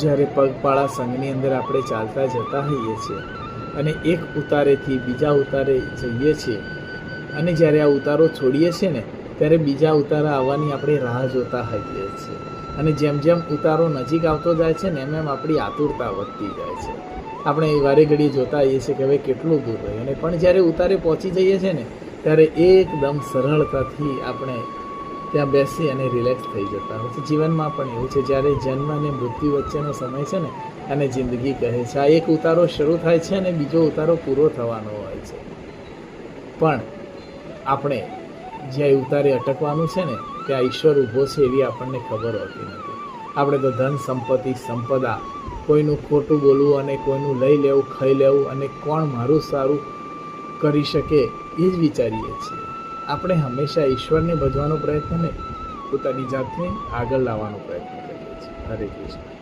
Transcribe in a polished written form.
જ્યારે પગપાળા સંઘની અંદર આપણે ચાલતા જતા હોઈએ છીએ અને એક ઉતારેથી બીજા ઉતારે જઈએ છીએ અને જ્યારે આ ઉતારો છોડીએ છીએ ને ત્યારે બીજા ઉતારા આવવાની આપણે રાહ જોતા હોઈએ છીએ અને જેમ જેમ ઉતારો નજીક આવતો જાય છે ને એમ આપણી આતુરતા વધતી જાય છે. આપણે વારે ઘડી જોતા હોઈએ છીએ કે હવે કેટલું દૂર રહ્યું, અને પણ જ્યારે ઉતારે પહોંચી જઈએ છીએ ને ત્યારે એકદમ સરળતાથી આપણે ત્યાં બેસી અને રિલેક્સ થઈ જતા હોય છે. જીવનમાં પણ એવું છે, જ્યારે જન્મ અને મૃત્યુ વચ્ચેનો સમય છે ને અને જિંદગી કહે છે. આ એક ઉતારો શરૂ થાય છે અને બીજો ઉતારો પૂરો થવાનો હોય છે, પણ આપણે જ્યાં ઉતારે અટકવાનું છે ને ત્યાં ઈશ્વર ઊભો છે એવી આપણને ખબર હોતી નથી. આપણે તો ધન સંપત્તિ સંપદા, કોઈનું ખોટું બોલવું અને કોઈનું લઈ લેવું, ખાઈ લેવું અને કોણ મારું સારું કરી શકે એ જ વિચારીએ છીએ. આપણે હંમેશા ઈશ્વરને ભજવાનો પ્રયત્ન નહીં, પોતાની જાતને આગળ લાવવાનો પ્રયત્ન કરીએ છીએ. હરે કૃષ્ણ.